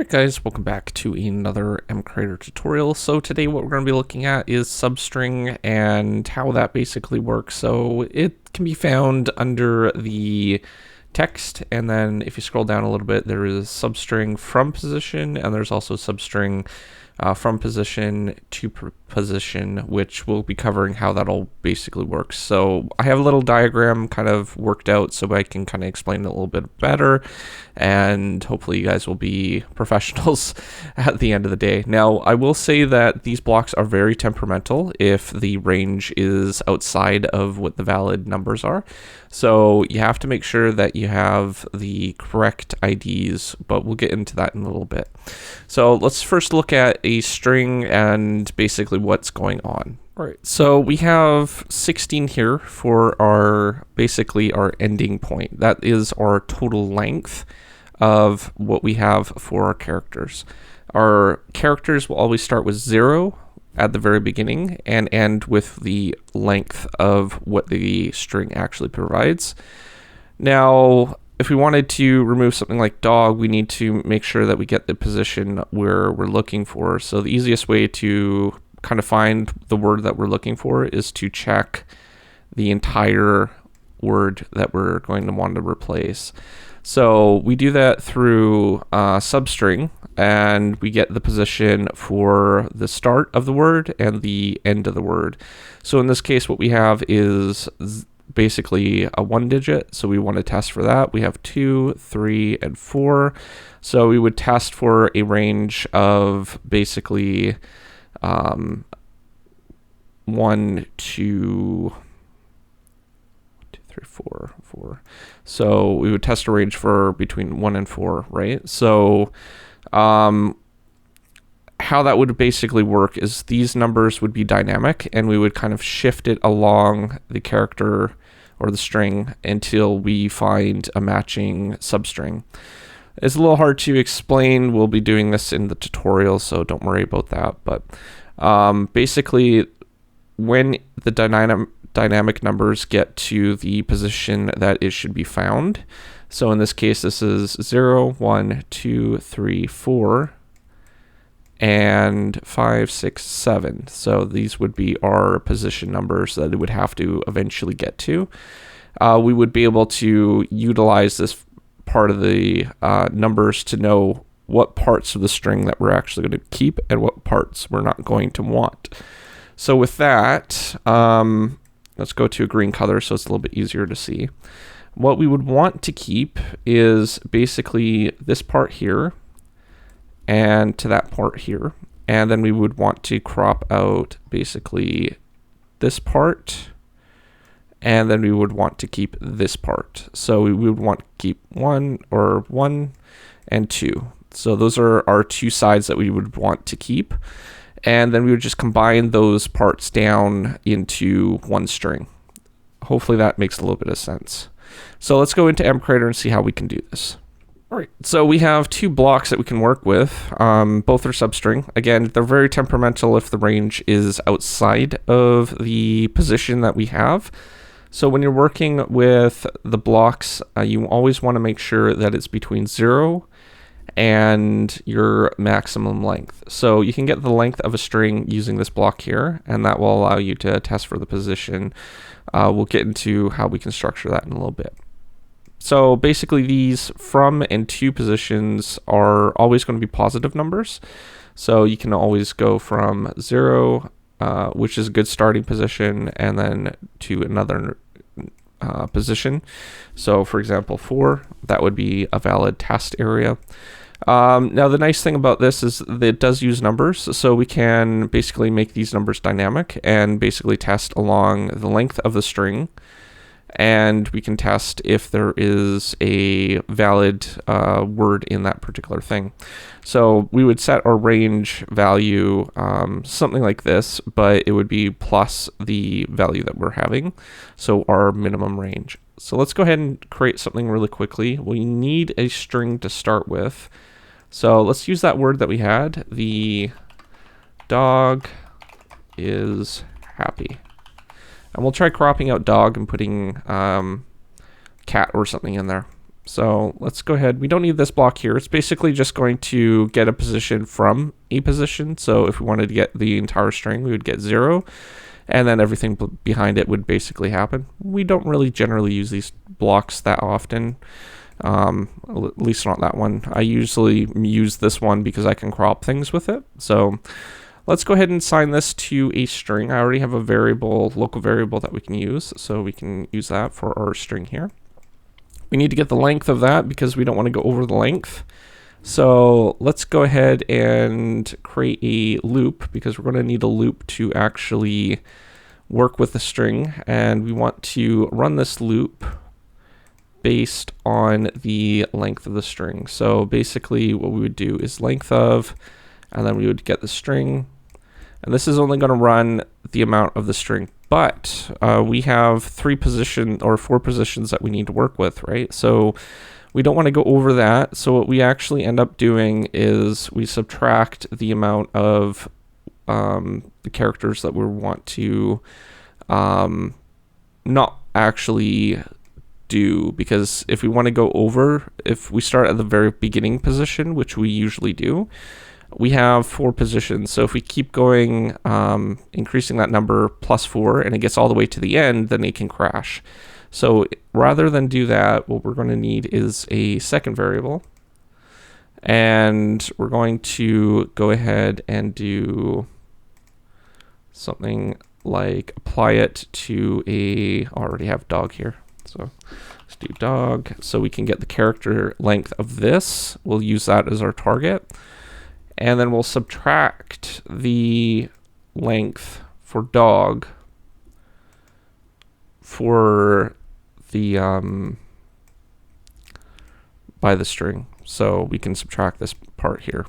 Alright guys, welcome back to another MCreator tutorial. So today what we're going to be looking at is substring and how that basically works. So it can be found under the text, and then if you scroll down a little bit, there is substring from position, and there's also substring from position to position, which we'll be covering how that all basically works. So I have a little diagram kind of worked out so I can kind of explain it a little bit better, and hopefully you guys will be professionals at the end of the day. Now, I will say that these blocks are very temperamental if the range is outside of what the valid numbers are. So you have to make sure that you have the correct IDs, but we'll get into that in a little bit. So let's first look at a string and basically what's going on. All right, so we have 16 here for our basically our ending point. That is our total length of what we have for our characters. Our characters will always start with 0 at the very beginning and end with the length of what the string actually provides. Now, if we wanted to remove something like dog, we need to make sure that we get the position where we're looking for. So the easiest way to kind of find the word that we're looking for is to check the entire word that we're going to want to replace. So we do that through substring, and we get the position for the start of the word and the end of the word. So in this case, what we have is basically a 1 digit, so we want to test for that. We have 2, 3, and 4. So we would test for a range of basically 1 to 3, 4. So we would test a range for between 1 and 4, right? So how that would basically work is these numbers would be dynamic, and we would kind of shift it along the character or the string until we find a matching substring. It's a little hard to explain. We'll be doing this in the tutorial, so don't worry about that. But basically, when the dynamic numbers get to the position that it should be found, so in this case, this is 0, 1, 2, 3, 4, and 5, 6, 7. So these would be our position numbers that it would have to eventually get to. We would be able to utilize this part of the numbers to know what parts of the string that we're actually going to keep and what parts we're not going to want. So with that, let's go to a green color so it's a little bit easier to see. What we would want to keep is basically this part here and to that part here. And then we would want to crop out basically this part. And then we would want to keep this part. So we would want to keep 1 and 2. So those are our two sides that we would want to keep. And then we would just combine those parts down into one string. Hopefully that makes a little bit of sense. So let's go into MCreator and see how we can do this. All right, so we have two blocks that we can work with. Both are substring. Again, they're very temperamental if the range is outside of the position that we have. So when you're working with the blocks, you always want to make sure that it's between 0 and your maximum length. So you can get the length of a string using this block here, and that will allow you to test for the position. We'll get into how we can structure that in a little bit. So basically these from and to positions are always going to be positive numbers. So you can always go from 0, which is a good starting position, and then to another position. So for example, 4, that would be a valid test area. Now the nice thing about this is that it does use numbers, so we can basically make these numbers dynamic and basically test along the length of the string, and we can test if there is a valid word in that particular thing. So we would set our range value something like this, but it would be plus the value that we're having, so our minimum range. So let's go ahead and create something really quickly. We need a string to start with. So let's use that word that we had. The dog is happy. And we'll try cropping out dog and putting cat or something in there. So let's go ahead. We don't need this block here. It's basically just going to get a position from a position. So if we wanted to get the entire string, we would get 0. And then everything behind it would basically happen. We don't really generally use these blocks that often. At least not that one. I usually use this one because I can crop things with it. So let's go ahead and assign this to a string. I already have a variable, local variable that we can use. So we can use that for our string here. We need to get the length of that because we don't want to go over the length. So let's go ahead and create a loop because we're going to need a loop to actually work with the string. And we want to run this loop based on the length of the string. So basically what we would do is length of, and then we would get the string. And this is only going to run the amount of the string, but we have 4 positions that we need to work with, right? So we don't want to go over that. So what we actually end up doing is we subtract the amount of the characters that we want to not actually do, because if we want to go over, if we start at the very beginning position, which we usually do, we have 4 positions. So if we keep going, increasing that number +4, and it gets all the way to the end, then it can crash. So rather than do that, what we're going to need is a second variable. And we're going to go ahead and do something like apply it to I already have dog here. So let's do dog. So we can get the character length of this. We'll use that as our target. And then we'll subtract the length for dog for the by the string. So we can subtract this part here.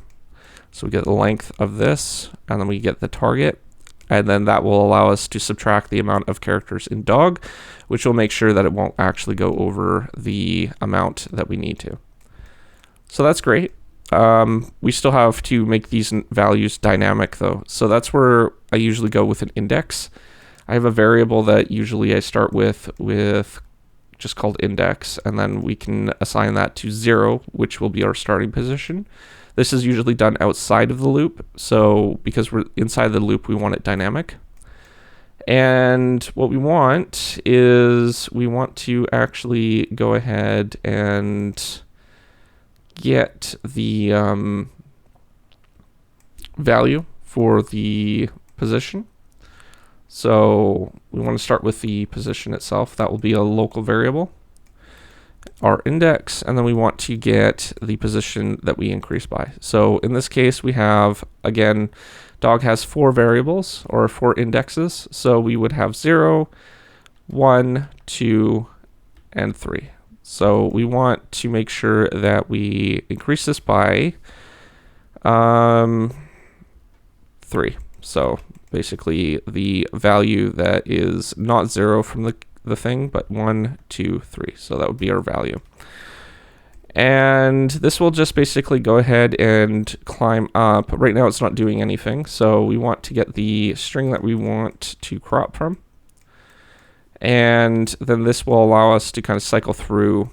So we get the length of this, and then we get the target, and then that will allow us to subtract the amount of characters in dog, which will make sure that it won't actually go over the amount that we need to. So that's great. We still have to make these values dynamic though. So that's where I usually go with an index. I have a variable that usually I start with just called index, and then we can assign that to 0, which will be our starting position. This is usually done outside of the loop. So because we're inside the loop, we want it dynamic. And what we want is we want to actually go ahead and get the value for the position. So we want to start with the position itself. That will be a local variable, our index, and then we want to get the position that we increase by. So in this case, we have, again, dog has 4 variables or 4 indexes. So we would have 0, 1, 2, and 3. So we want to make sure that we increase this by 3. So basically the value that is not 0 from the thing, but 1, 2, 3. So that would be our value. And this will just basically go ahead and climb up. Right now it's not doing anything. So we want to get the string that we want to crop from. And then this will allow us to kind of cycle through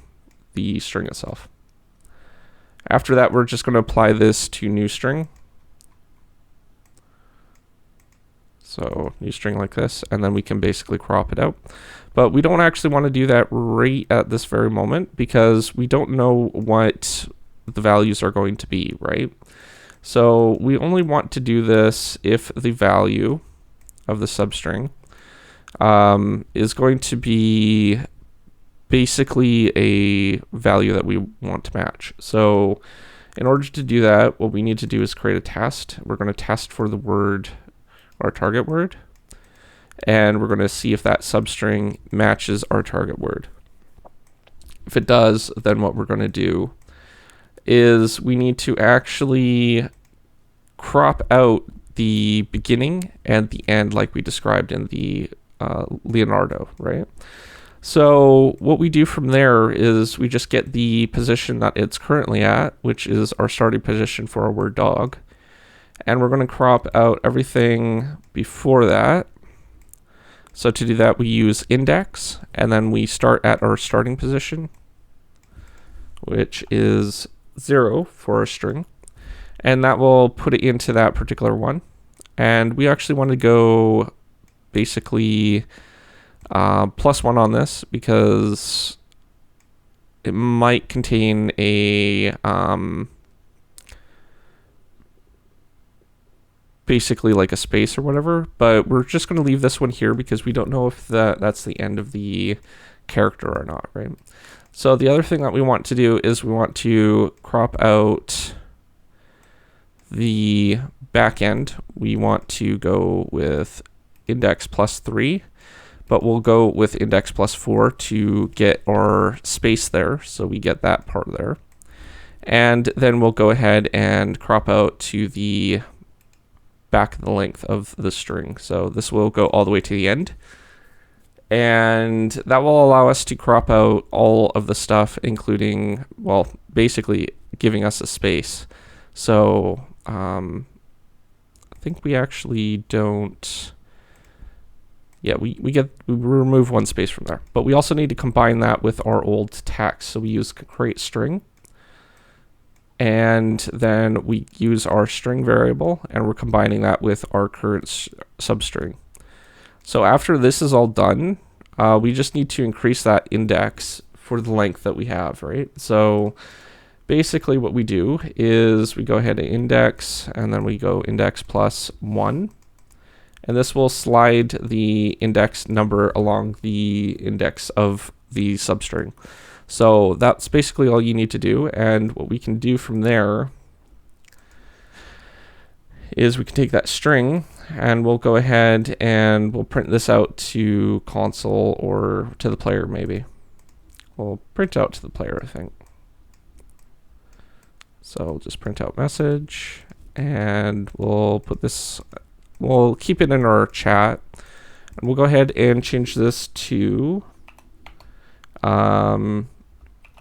the string itself. After that, we're just going to apply this to new string. So new string like this, and then we can basically crop it out. But we don't actually want to do that right at this very moment because we don't know what the values are going to be, right? So we only want to do this if the value of the substring is going to be basically a value that we want to match. So in order to do that, what we need to do is create a test. We're going to test for the word, our target word, and we're going to see if that substring matches our target word. If it does, then what we're going to do is we need to actually crop out the beginning and the end like we described in the Leonardo, right? So what we do from there is we just get the position that it's currently at, which is our starting position for our word dog. And we're going to crop out everything before that. So to do that, we use index, and then we start at our starting position. which is 0 for a string, and that will put it into that particular one. And we actually want to go basically +1 on this because it might contain a basically like a space or whatever, but we're just going to leave this one here because we don't know if that's the end of the character or not, right? So the other thing that we want to do is we want to crop out the back end. We want to go with index +3, but we'll go with index +4 to get our space there, so we get that part there. And then we'll go ahead and crop out to the back of the length of the string. So this will go all the way to the end. And that will allow us to crop out all of the stuff, including, well, basically giving us a space. So I think we actually don't, yeah, we remove one space from there. But we also need to combine that with our old text. So we use create string. And then we use our string variable, and we're combining that with our current substring. So after this is all done, we just need to increase that index for the length that we have, right? So basically what we do is we go ahead and index, and then we go index +1. And this will slide the index number along the index of the substring. So that's basically all you need to do. And what we can do from there is we can take that string and we'll go ahead and we'll print this out to console or to the player maybe. We'll print out to the player, I think. So we'll just print out message, and we'll put this, we'll keep it in our chat, and we'll go ahead and change this to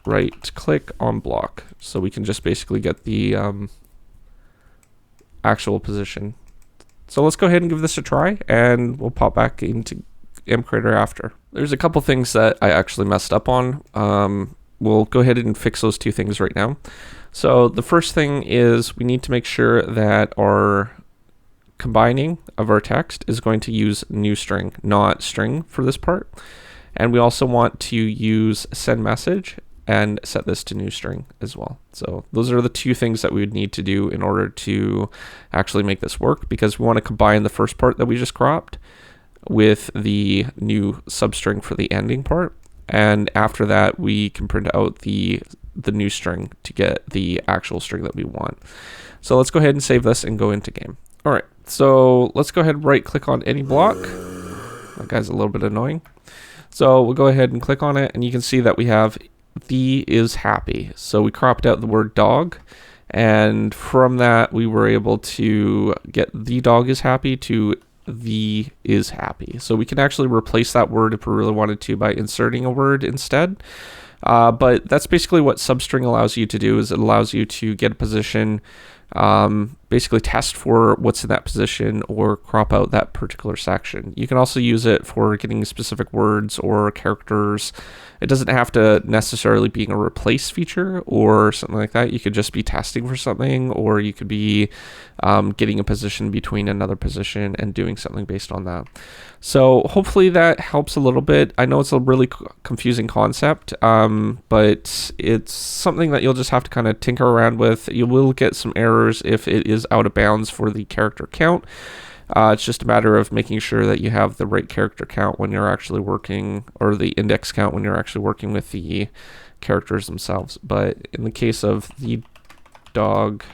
right click on block, so we can just basically get the actual position. So let's go ahead and give this a try, and we'll pop back into MCreator after. There's a couple things that I actually messed up on. We'll go ahead and fix those two things right now. So the first thing is we need to make sure that our combining of our text is going to use new string, not string for this part. And we also want to use send message and set this to new string as well. So those are the two things that we would need to do in order to actually make this work, because we want to combine the first part that we just cropped with the new substring for the ending part. And after that, we can print out the new string to get the actual string that we want. So let's go ahead and save this and go into game. All right, so let's go ahead and right click on any block. That guy's a little bit annoying. So we'll go ahead and click on it, and you can see that we have the is happy. So we cropped out the word dog, and from that we were able to get the dog is happy to the is happy. So we can actually replace that word if we really wanted to by inserting a word instead. But that's basically what substring allows you to do, is it allows you to get a position, basically test for what's in that position or crop out that particular section. You can also use it for getting specific words or characters. It doesn't have to necessarily be a replace feature or something like that. You could just be testing for something, or you could be getting a position between another position and doing something based on that. So hopefully that helps a little bit. I know it's a really confusing concept, but it's something that you'll just have to kind of tinker around with. You will get some errors if it is out of bounds for the character count. It's just a matter of making sure that you have the right character count when you're actually working, or the index count when you're actually working with the characters themselves. But in the case of the dog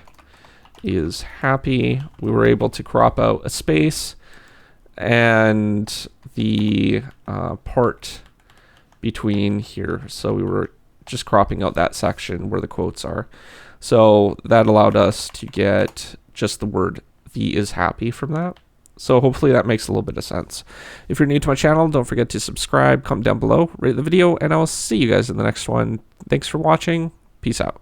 is happy, we were able to crop out a space and the part between here. So we were just cropping out that section where the quotes are. So that allowed us to get just the word the is happy from that. So hopefully that makes a little bit of sense. If you're new to my channel, don't forget to subscribe, comment down below, rate the video, and I'll see you guys in the next one. Thanks for watching. Peace out.